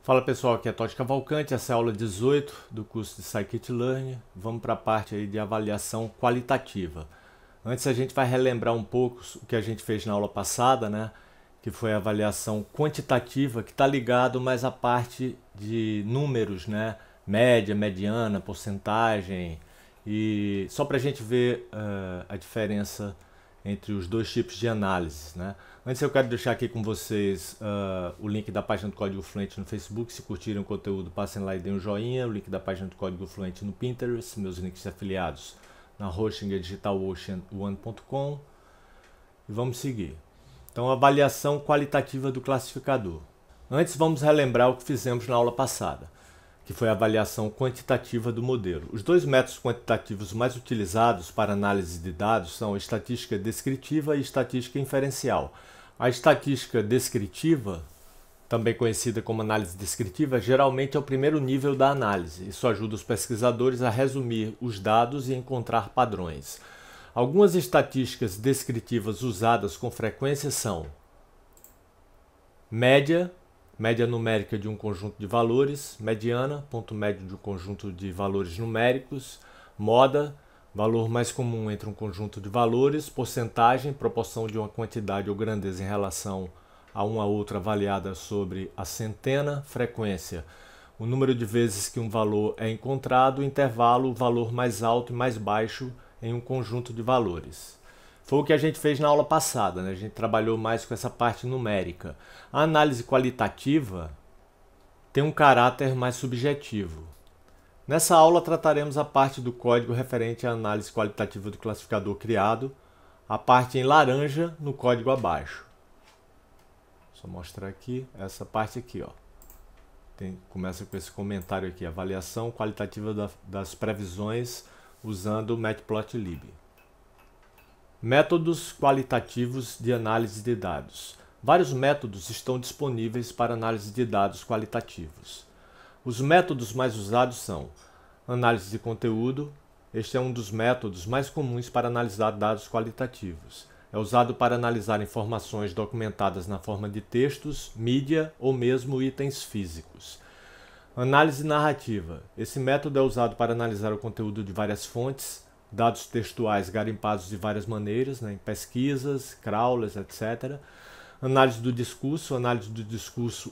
Fala pessoal, aqui é Totti Cavalcante, essa é a aula 18 do curso de Scikit-Learn. Vamos para a parte aí de avaliação qualitativa. Antes a gente vai relembrar um pouco o que a gente fez na aula passada, né? Que foi a avaliação quantitativa, que está ligado mais à parte de números, né? Média, mediana, porcentagem. E só para a gente ver a diferença entre os dois tipos de análise, né? Antes eu quero deixar aqui com vocês o link da página do Código Fluente no Facebook. Se curtirem o conteúdo, passem lá e deem um joinha. O link da página do Código Fluente no Pinterest, meus links afiliados na hosting digitalocean1.com. E vamos seguir. Então, avaliação qualitativa do classificador. Antes, vamos relembrar o que fizemos na aula passada, que foi a avaliação quantitativa do modelo. Os dois métodos quantitativos mais utilizados para análise de dados são a estatística descritiva e estatística inferencial. A estatística descritiva, também conhecida como análise descritiva, geralmente é o primeiro nível da análise. Isso ajuda os pesquisadores a resumir os dados e encontrar padrões. Algumas estatísticas descritivas usadas com frequência são média numérica de um conjunto de valores, mediana, ponto médio de um conjunto de valores numéricos, moda, valor mais comum entre um conjunto de valores, porcentagem, proporção de uma quantidade ou grandeza em relação a uma outra avaliada sobre a centena, frequência, o número de vezes que um valor é encontrado, intervalo, o valor mais alto e mais baixo em um conjunto de valores. Foi o que a gente fez na aula passada, né? A gente trabalhou mais com essa parte numérica. A análise qualitativa tem um caráter mais subjetivo. Nessa aula trataremos a parte do código referente à análise qualitativa do classificador criado, a parte em laranja no código abaixo. Só mostrar aqui, essa parte aqui, ó. Começa com esse comentário aqui, avaliação qualitativa das previsões usando o Matplotlib. Métodos qualitativos de análise de dados. Vários métodos estão disponíveis para análise de dados qualitativos. Os métodos mais usados são análise de conteúdo. Este é um dos métodos mais comuns para analisar dados qualitativos. É usado para analisar informações documentadas na forma de textos, mídia ou mesmo itens físicos. Análise narrativa. Esse método é usado para analisar o conteúdo de várias fontes, dados textuais garimpados de várias maneiras, né, em pesquisas, crawlers, etc. Análise do discurso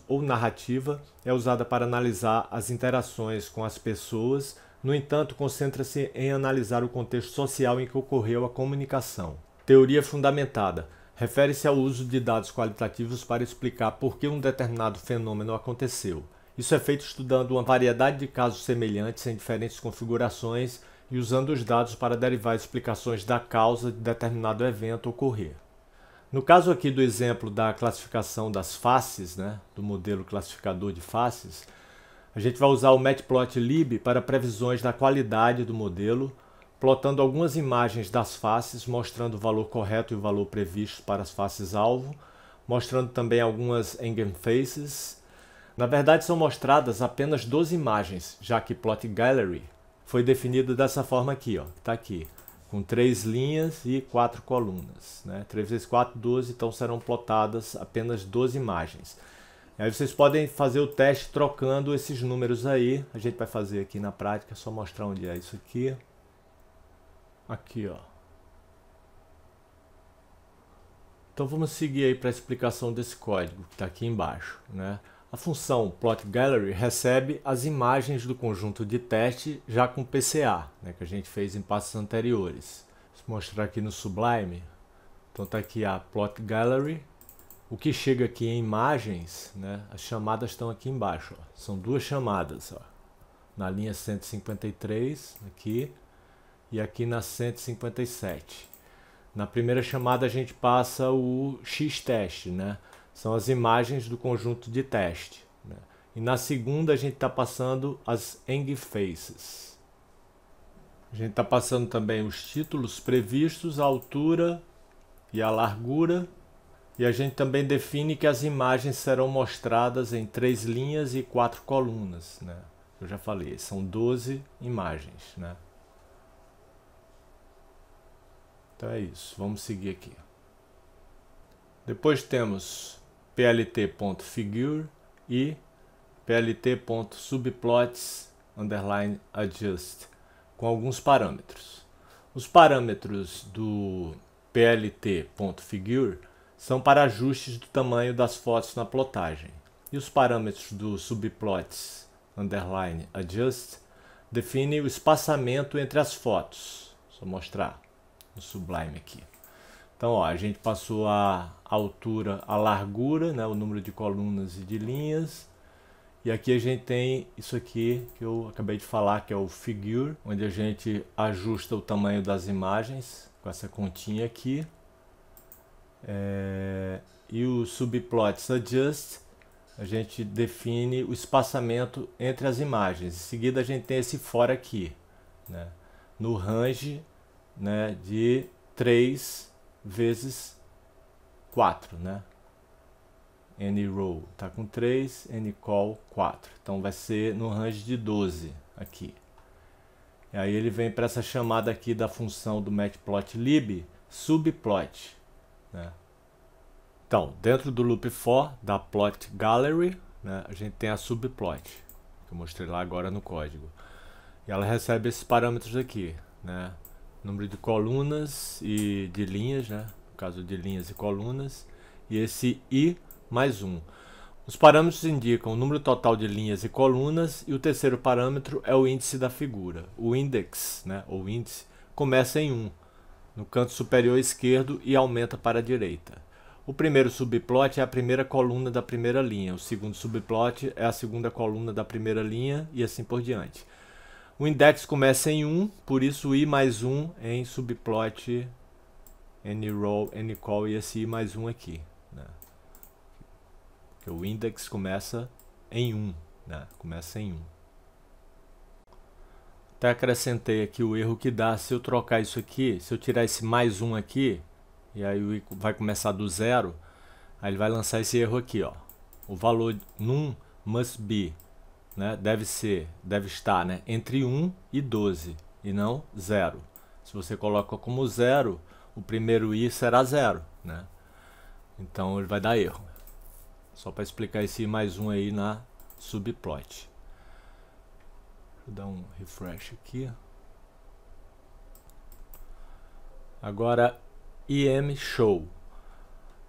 ou narrativa é usada para analisar as interações com as pessoas, no entanto, concentra-se em analisar o contexto social em que ocorreu a comunicação. Teoria fundamentada. Refere-se ao uso de dados qualitativos para explicar por que um determinado fenômeno aconteceu. Isso é feito estudando uma variedade de casos semelhantes em diferentes configurações e usando os dados para derivar explicações da causa de determinado evento ocorrer. No caso aqui do exemplo da classificação das faces, né, do modelo classificador de faces, a gente vai usar o Matplotlib para previsões da qualidade do modelo, plotando algumas imagens das faces, mostrando o valor correto e o valor previsto para as faces-alvo, mostrando também algumas eigenfaces. Na verdade, são mostradas apenas 12 imagens, já que Plot Gallery foi definido dessa forma aqui, ó, que está aqui, com 3 linhas e 4 colunas. Né? 3 vezes 4, 12, então serão plotadas apenas 12 imagens. E aí vocês podem fazer o teste trocando esses números aí. A gente vai fazer aqui na prática, só mostrar onde é isso aqui. Aqui, ó. Então vamos seguir aí para a explicação desse código que está aqui embaixo, né? A função Plot Gallery recebe as imagens do conjunto de teste já com PCA, né, que a gente fez em passos anteriores. Vou mostrar aqui no Sublime. Então está aqui a Plot Gallery. O que chega aqui em imagens, né, as chamadas estão aqui embaixo. Ó. São duas chamadas, ó, na linha 153, aqui, e aqui na 157. Na primeira chamada a gente passa o X-teste, né? São as imagens do conjunto de teste. Né? E na segunda a gente está passando as eigenfaces. A gente está passando também os títulos previstos, a altura e a largura. E a gente também define que as imagens serão mostradas em 3 linhas e 4 colunas. Né? Eu já falei, são 12 imagens. Né? Então é isso, vamos seguir aqui. Depois temos plt.figure e plt.subplots_adjust com alguns parâmetros. Os parâmetros do plt.figure são para ajustes do tamanho das fotos na plotagem. E os parâmetros do subplots_adjust definem o espaçamento entre as fotos. Só mostrar no Sublime aqui. Então, ó, a gente passou a altura, a largura, né, o número de colunas e de linhas. E aqui a gente tem isso aqui que eu acabei de falar, que é o Figure, onde a gente ajusta o tamanho das imagens com essa continha aqui. E o Subplots Adjust, a gente define o espaçamento entre as imagens. Em seguida a gente tem esse for aqui, né, no range, né, de 3 vezes 4, né? NRow está com 3, NCall 4. Então vai ser no range de 12 aqui. E aí ele vem para essa chamada aqui da função do matplotlib, subplot, né? Então, dentro do loop for da plot gallery, né, a gente tem a subplot, que eu mostrei lá agora no código. E ela recebe esses parâmetros aqui, né? Número de colunas e de linhas, né? No caso de linhas e colunas, e esse i mais 1. Os parâmetros indicam o número total de linhas e colunas, e o terceiro parâmetro é o índice da figura. O index, né, ou índice, começa em 1, no canto superior esquerdo, e aumenta para a direita. O primeiro subplot é a primeira coluna da primeira linha, o segundo subplot é a segunda coluna da primeira linha, e assim por diante. O index começa em 1, por isso o i mais 1 em subplot NRow, NCall e esse i mais 1 aqui, né? Porque o index começa em 1, né? Começa em 1. Até acrescentei aqui o erro que dá se eu trocar isso aqui, se eu tirar esse mais 1 aqui, e aí o i vai começar do 0, aí ele vai lançar esse erro aqui, ó. O valor num must be, né, deve estar, né, entre 1 e 12 e não 0. Se você coloca como 0, o primeiro i será 0, né? Então ele vai dar erro. Só para explicar esse i mais 1 aí na subplot. Deixa eu dar um refresh aqui. Agora imshow.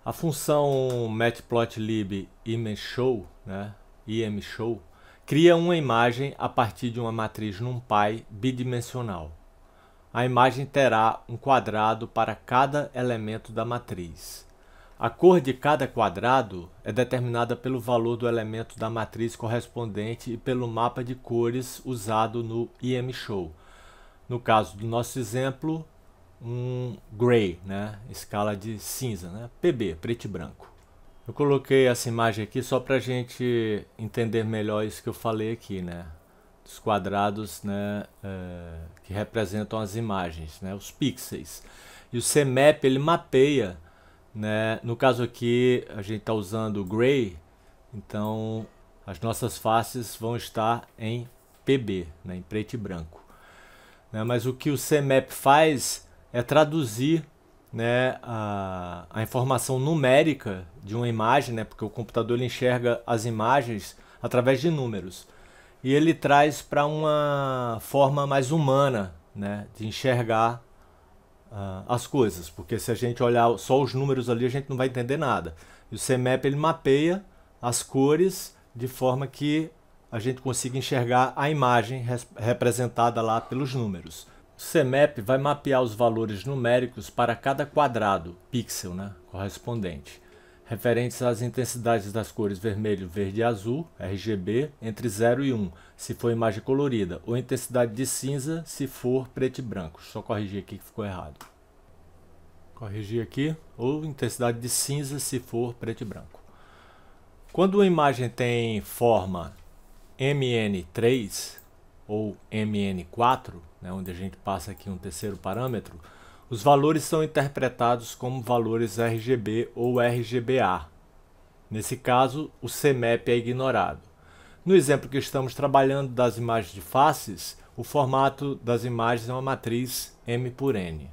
A função matplotlib imshow, né, imshow, cria uma imagem a partir de uma matriz NumPy bidimensional. A imagem terá um quadrado para cada elemento da matriz. A cor de cada quadrado é determinada pelo valor do elemento da matriz correspondente e pelo mapa de cores usado no imshow. No caso do nosso exemplo, um gray, né, escala de cinza, né, PB, preto e branco. Eu coloquei essa imagem aqui só para a gente entender melhor isso que eu falei aqui, né? Dos quadrados, né, que representam as imagens, né, os pixels. E o CMap ele mapeia, né? No caso aqui a gente está usando o gray, então as nossas faces vão estar em PB, né, em preto e branco. Né? Mas o que o CMap faz é traduzir, né, a informação numérica de uma imagem, né, porque o computador ele enxerga as imagens através de números, e ele traz para uma forma mais humana, né, de enxergar as coisas, porque se a gente olhar só os números ali a gente não vai entender nada. E o CMap ele mapeia as cores de forma que a gente consiga enxergar a imagem representada lá pelos números. O CMap vai mapear os valores numéricos para cada quadrado, pixel, né, correspondente, referentes às intensidades das cores vermelho, verde e azul, RGB, entre 0 e 1, se for imagem colorida, ou intensidade de cinza, se for preto e branco. Só corrigir aqui que ficou errado. Corrigir aqui, ou intensidade de cinza, se for preto e branco. Quando uma imagem tem forma MN3 ou MN4, né, onde a gente passa aqui um terceiro parâmetro, os valores são interpretados como valores RGB ou RGBA. Nesse caso, o CMap é ignorado. No exemplo que estamos trabalhando das imagens de faces, o formato das imagens é uma matriz M por N.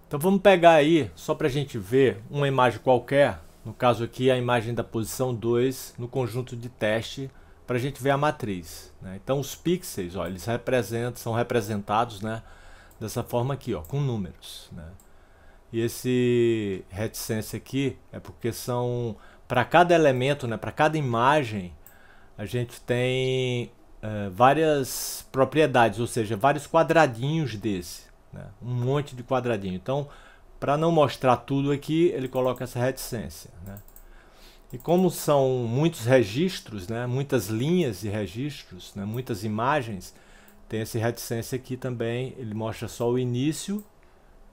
Então vamos pegar aí, só para a gente ver, uma imagem qualquer, no caso aqui a imagem da posição 2 no conjunto de teste para a gente ver a matriz, né? Então os pixels, ó, eles são representados, né, dessa forma aqui, ó, com números, né? E esse reticência aqui é porque são, para cada elemento, né, para cada imagem, a gente tem várias propriedades, ou seja, vários quadradinhos desse, né? Um monte de quadradinho. Então, para não mostrar tudo aqui, ele coloca essa reticência, né? E como são muitos registros, né, muitas linhas de registros, né, muitas imagens, tem esse reticência aqui também, ele mostra só o início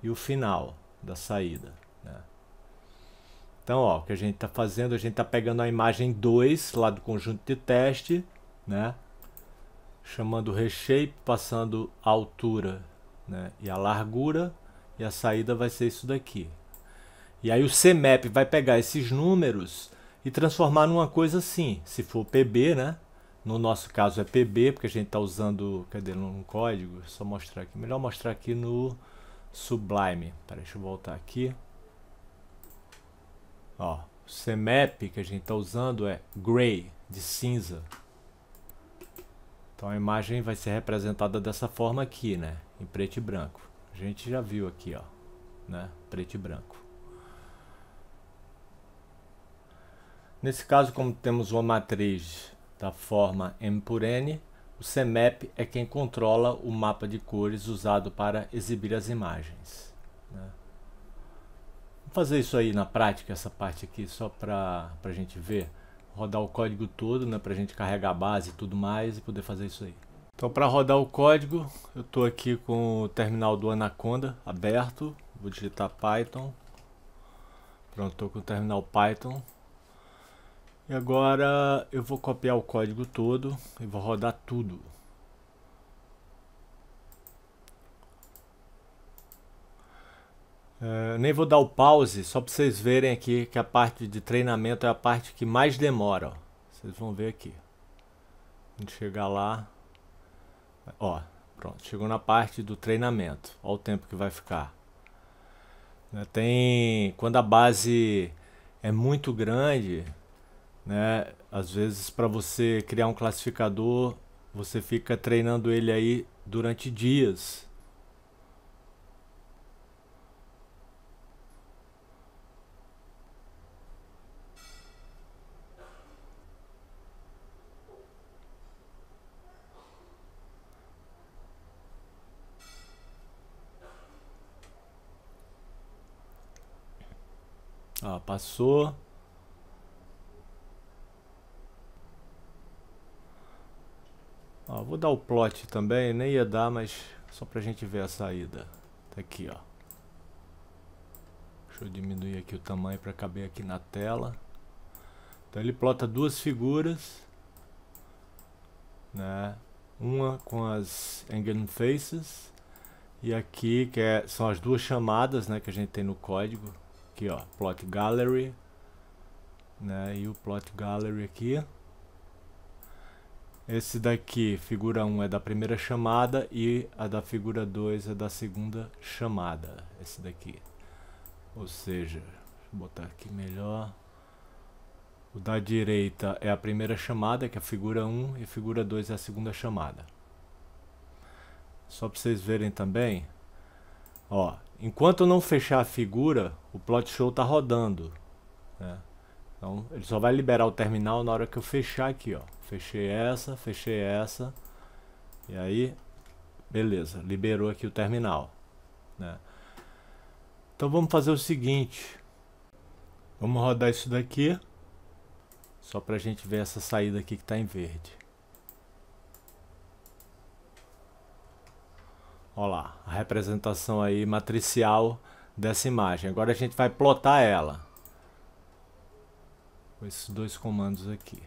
e o final da saída, né? Então, ó, o que a gente está fazendo, a gente está pegando a imagem 2 lá do conjunto de teste, né, chamando o reshape, passando a altura, né, e a largura, e a saída vai ser isso daqui. E aí o CMap vai pegar esses números e transformar numa coisa assim, se for PB, né? No nosso caso é PB, porque a gente está usando, cadê, num código, só mostrar aqui, melhor mostrar aqui no Sublime. Peraí, deixa eu voltar aqui. Ó, o CMap que a gente está usando é Gray, de cinza. Então a imagem vai ser representada dessa forma aqui, né? Em preto e branco. A gente já viu aqui, ó, né? Preto e branco. Nesse caso, como temos uma matriz da forma M por N, o CMap é quem controla o mapa de cores usado para exibir as imagens, né? Vamos fazer isso aí na prática, essa parte aqui, só para a gente ver. Rodar o código todo, né, para a gente carregar a base e tudo mais e poder fazer isso aí. Então, para rodar o código, eu estou aqui com o terminal do Anaconda aberto. Vou digitar Python. Pronto, estou com o terminal Python. E agora eu vou copiar o código todo e vou rodar tudo. Nem vou dar o pause, só para vocês verem aqui que a parte de treinamento é a parte que mais demora. Ó. Vocês vão ver aqui. A gente chegar lá. Ó, pronto, chegou na parte do treinamento. Olha o tempo que vai ficar. Quando a base é muito grande, né, às vezes para você criar um classificador, você fica treinando ele aí durante dias. Ó, passou. Ó, vou dar o plot também, nem ia dar, mas só pra gente ver a saída. Tá aqui, ó. Deixa eu diminuir aqui o tamanho para caber aqui na tela. Então ele plota duas figuras, né? Uma com as Eigen Faces e aqui são as duas chamadas, né, que a gente tem no código. Aqui, ó, Plot Gallery, né? E o Plot Gallery aqui. Esse daqui, figura 1 é da primeira chamada e a da figura 2 é da segunda chamada. Esse daqui. Ou seja, deixa eu botar aqui melhor. O da direita é a primeira chamada, que é a figura 1, e a figura 2 é a segunda chamada. Só para vocês verem também, ó, enquanto eu não fechar a figura, o plot show está rodando, né? Então ele só vai liberar o terminal na hora que eu fechar aqui, ó. Fechei essa, e aí, beleza, liberou aqui o terminal, né? Então vamos fazer o seguinte, vamos rodar isso daqui, só pra gente ver essa saída aqui que tá em verde. Olha lá, a representação aí matricial dessa imagem. Agora a gente vai plotar ela com esses dois comandos aqui.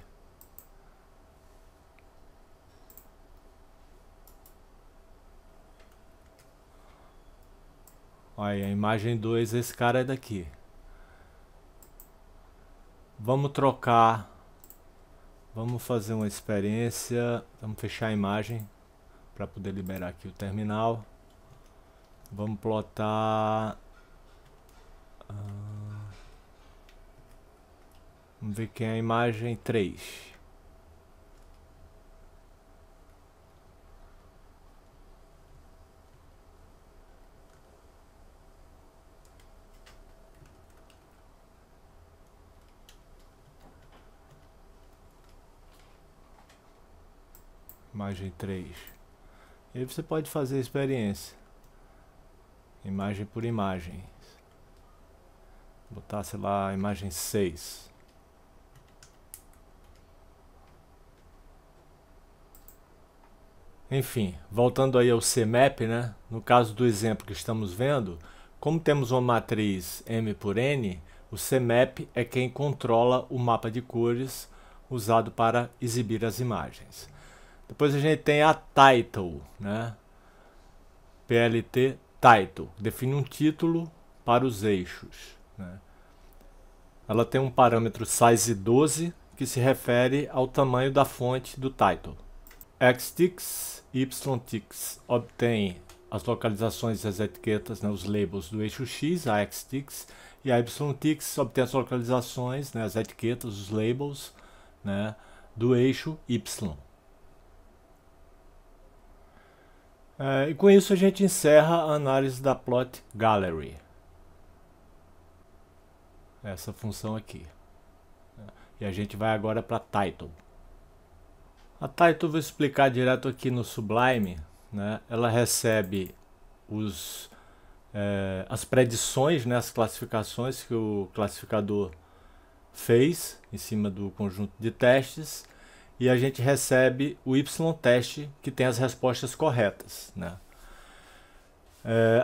Olha, a imagem 2, esse cara é daqui. Vamos trocar, vamos fazer uma experiência, vamos fechar a imagem para poder liberar aqui o terminal. Vamos plotar, vamos ver quem é a imagem 3. imagem 3. E aí você pode fazer a experiência, imagem por imagem. Botar, sei lá, a imagem 6. Enfim, voltando aí ao CMap, né? No caso do exemplo que estamos vendo, como temos uma matriz M por N, o CMap é quem controla o mapa de cores usado para exibir as imagens. Depois a gente tem a Title, né? PLT Title, define um título para os eixos, né? Ela tem um parâmetro size 12 que se refere ao tamanho da fonte do title. Xticks e Yticks obtém as localizações das etiquetas, né, os labels do eixo X, a Xticks, e a Yticks obtém as localizações, né, as etiquetas, os labels, né, do eixo Y. E com isso a gente encerra a análise da Plot Gallery. Essa função aqui. E a gente vai agora para Title. A Title eu vou explicar direto aqui no Sublime, né? Ela recebe as predições, né? As classificações que o classificador fez em cima do conjunto de testes, e a gente recebe o Y-teste que tem as respostas corretas, né?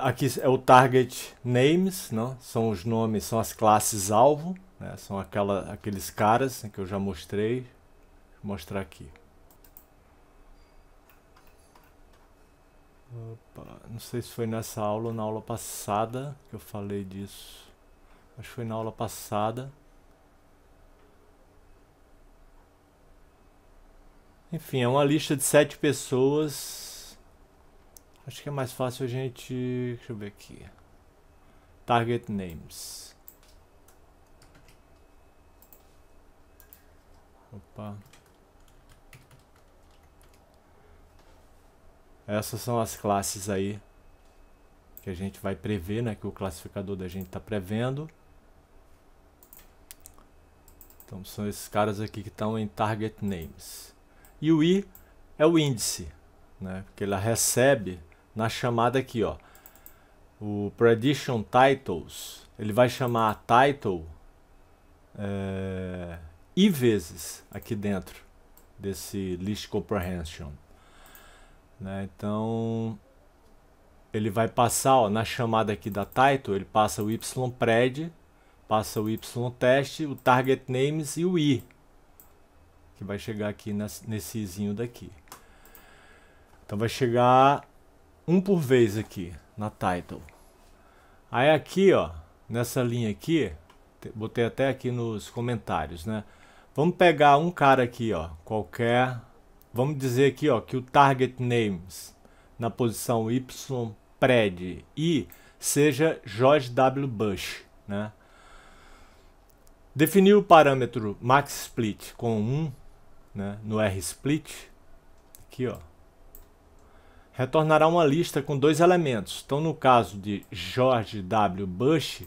Aqui é o Target Names, né? São os nomes, são as classes alvo, né? São aqueles caras, né, que eu já mostrei. Vou mostrar aqui. Opa, não sei se foi nessa aula ou na aula passada que eu falei disso. Acho que foi na aula passada. Enfim, é uma lista de 7 pessoas. Acho que é mais fácil a gente... Deixa eu ver aqui. Target Names. Opa. Essas são as classes aí que a gente vai prever, né? Que o classificador da gente está prevendo. Então são esses caras aqui que estão em Target Names. E o I é o índice, né? Porque ela recebe na chamada aqui, ó. O Prediction Titles, ele vai chamar a title I vezes aqui dentro desse List Comprehension, né? Então ele vai passar, ó, na chamada aqui da title, ele passa o YPred, passa o YTest, o Target Names e o I, que vai chegar aqui nesse izinho daqui. Então vai chegar um por vez aqui na title. Aí aqui, ó, nessa linha aqui, botei até aqui nos comentários, né? Vamos pegar um cara aqui, ó, qualquer. Vamos dizer aqui, ó, que o Target Names na posição YPred I seja George W. Bush, né? Definir o parâmetro MaxSplit com 1, né, no RSplit, aqui, ó, retornará uma lista com 2 elementos. Então, no caso de George W. Bush,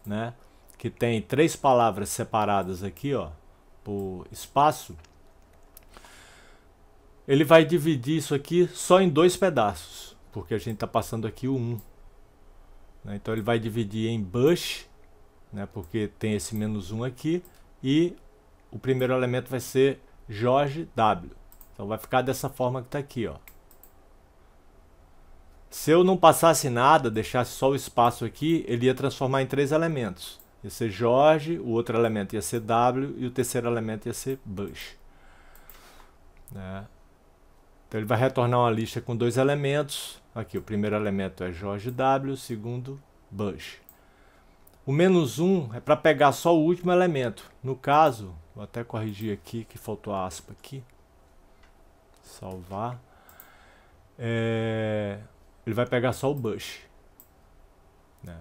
né, que tem 3 palavras separadas aqui, ó, por espaço, ele vai dividir isso aqui só em 2 pedaços, porque a gente está passando aqui o 1. Né, então, ele vai dividir em Bush, né, porque tem esse menos 1 aqui, e o primeiro elemento vai ser George W. Então, vai ficar dessa forma que está aqui, ó. Se eu não passasse nada, deixasse só o espaço aqui, ele ia transformar em 3 elementos. Ia ser George, o outro elemento ia ser W e o terceiro elemento ia ser Bush. Né? Então ele vai retornar uma lista com 2 elementos. Aqui o primeiro elemento é George W, o segundo Bush. O menos 1 é para pegar só o último elemento. No caso, vou até corrigir aqui que faltou a aspa aqui. Salvar. Ele vai pegar só o Bush, né?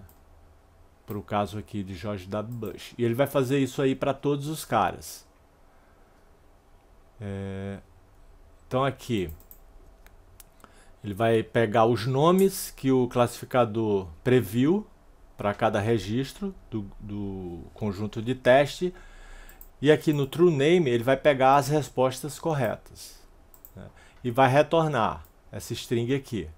Para o caso aqui de George W. Bush. E ele vai fazer isso aí para todos os caras. Então aqui, ele vai pegar os nomes que o classificador previu para cada registro do conjunto de teste. E aqui no TrueName ele vai pegar as respostas corretas, né? e vai retornar essa string aqui.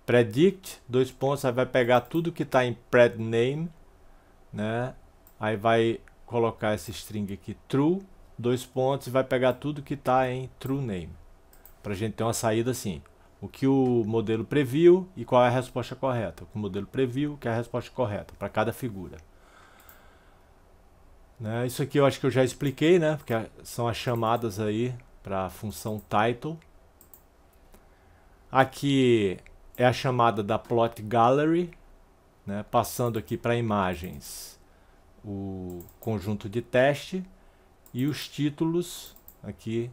Predict, dois pontos, aí vai pegar tudo que está em predName, né? Aí vai colocar essa string aqui true, dois pontos, e vai pegar tudo que está em trueName. Para a gente ter uma saída assim. O que o modelo previu e qual é a resposta correta. O que o modelo previu, que é a resposta correta para cada figura. Né? Isso aqui eu acho que eu já expliquei, né? Porque são as chamadas aí para a função title. Aqui é a chamada da plot gallery, né? Passando aqui para imagens o conjunto de teste e os títulos aqui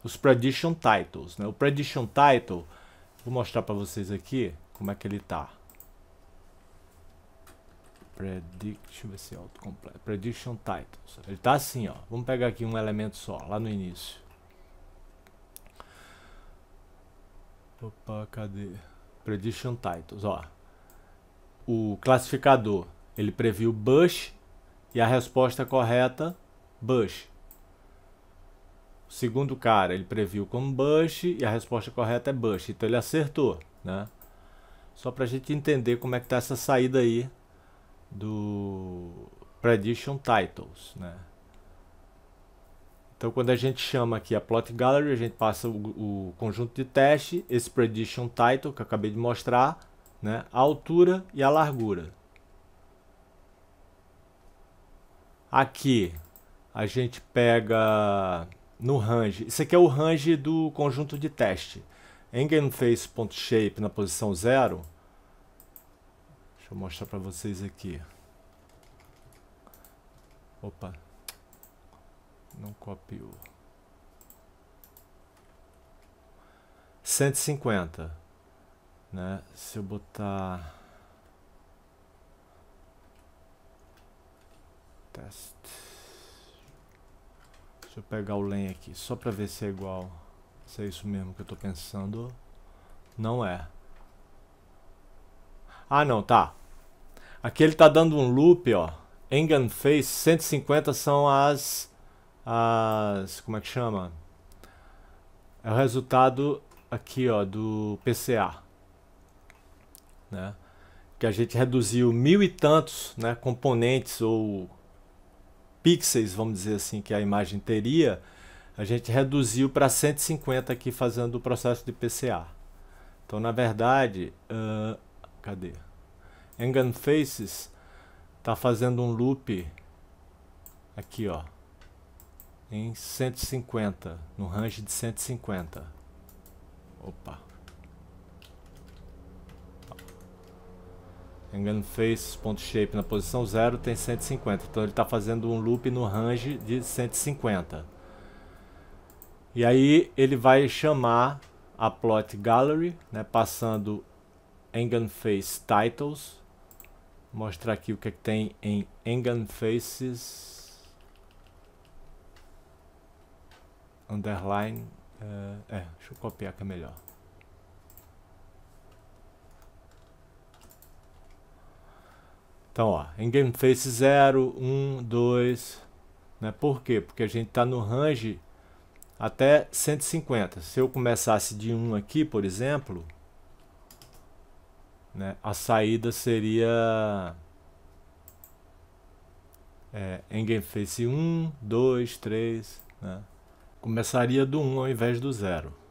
os prediction titles, né? O prediction title, vou mostrar para vocês aqui como é que ele tá. Deixa eu ver se é autocompleto. Prediction titles. Ele tá assim, ó. Vamos pegar aqui um elemento só, lá no início. Opa, cadê? Prediction titles, ó. O classificador, ele previu Bush e a resposta correta, Bush. O segundo cara, ele previu como Bush e a resposta correta é Bush. Então ele acertou, né? Só pra gente entender como é que tá essa saída aí do Prediction Titles, né? Então quando a gente chama aqui a Plot Gallery, a gente passa o conjunto de teste, esse Prediction Title que eu acabei de mostrar, né? A altura e a largura. Aqui a gente pega no range, isso aqui é o range do conjunto de teste. EngainFace.shape na posição 0. Deixa eu mostrar para vocês aqui. Opa, não copiou. 150, né? Se eu botar teste, deixa eu pegar o len aqui só para ver se é igual, se é isso mesmo que eu estou pensando. Não é. Ah, não, tá. Aqui ele está dando um loop, ó. EngainFace 150 são as como é que chama? É o resultado aqui, ó, do PCA, né? Que a gente reduziu 1000 e tantos, né, componentes ou pixels, vamos dizer assim, que a imagem teria, a gente reduziu para 150 aqui fazendo o processo de PCA. Então, na verdade, cadê? EngainFaces está fazendo um loop aqui, ó, em 150, no range de 150. Opa. EngainFace.shape na posição 0 tem 150, então ele está fazendo um loop no range de 150. E aí ele vai chamar a Plot Gallery, né, passando EngainFace Titles. Vou mostrar aqui o que é que tem em EngainFaces underline. Deixa eu copiar que é melhor. Então, ó, EngainFace 0, 1, 2, né? Por quê? Porque a gente está no range até 150. Se eu começasse de 1 aqui, por exemplo, né, a saída seria EngainFace 1, 2, 3, né? Começaria do 1 ao invés do 0.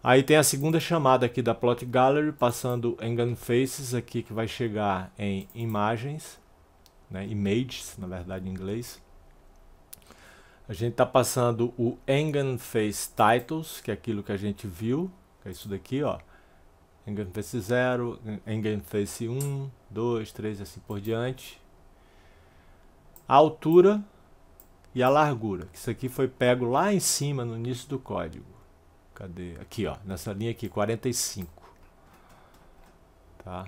Aí tem a segunda chamada aqui da Plot Gallery, passando EngainFaces aqui, que vai chegar em imagens, né, images, na verdade em inglês. A gente está passando o EngainFace Titles, que é aquilo que a gente viu, que é isso daqui, ó. EngainFace 0, EngainFace 1, 2, 3 e assim por diante. A altura e a largura, que isso aqui foi pego lá em cima no início do código. Cadê? Aqui, ó, nessa linha aqui, 45. Tá?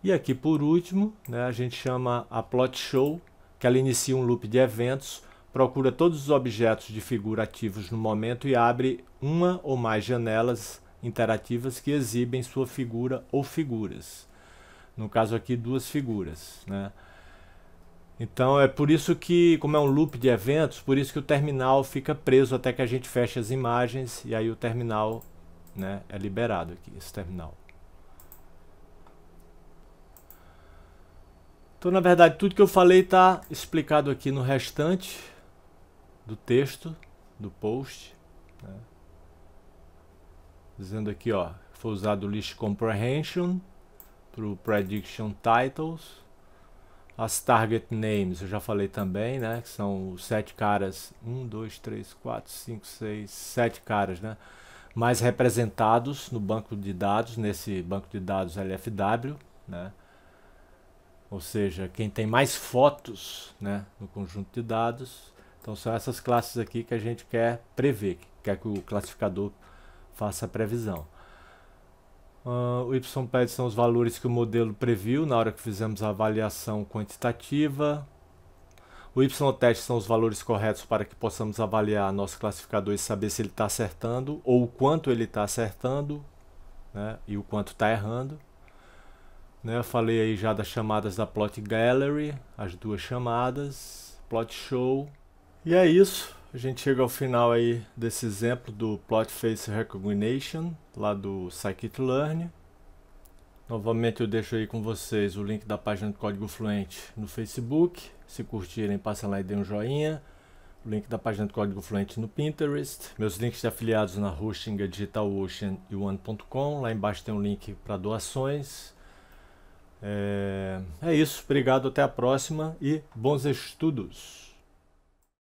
E aqui por último, né, a gente chama a Plot Show, que ela inicia um loop de eventos, procura todos os objetos de figura ativos no momento e abre uma ou mais janelas interativas que exibem sua figura ou figuras. No caso aqui, duas figuras, né? Então é por isso que, como é um loop de eventos, por isso que o terminal fica preso até que a gente feche as imagens e aí o terminal, né, é liberado aqui, esse terminal. Então, na verdade, tudo que eu falei está explicado aqui no restante do texto, do post, né? Dizendo aqui, ó, foi usado o list comprehension para o prediction titles. As target names eu já falei também, né? Que são os 7 caras, 1, 2, 3, 4, 5, 6, 7 caras, né? Mais representados no banco de dados, nesse banco de dados LFW, né? Ou seja, quem tem mais fotos, né, no conjunto de dados. Então são essas classes aqui que a gente quer prever, que quer que o classificador faça a previsão. O YPAD são os valores que o modelo previu na hora que fizemos a avaliação quantitativa. O Y-test são os valores corretos para que possamos avaliar nosso classificador e saber se ele está acertando ou o quanto ele está acertando, né, e o quanto está errando. Eu falei aí já das chamadas da Plot Gallery, as duas chamadas, Plot Show. E é isso, a gente chega ao final aí desse exemplo do Plot Face Recognition, lá do Scikit-Learn. Novamente eu deixo aí com vocês o link da página do Código Fluente no Facebook. Se curtirem, passem lá e dêem um joinha. O link da página do Código Fluente no Pinterest. Meus links de afiliados na Hosting, DigitalOcean e One.com. Lá embaixo tem um link para doações. É isso, obrigado, até a próxima e bons estudos!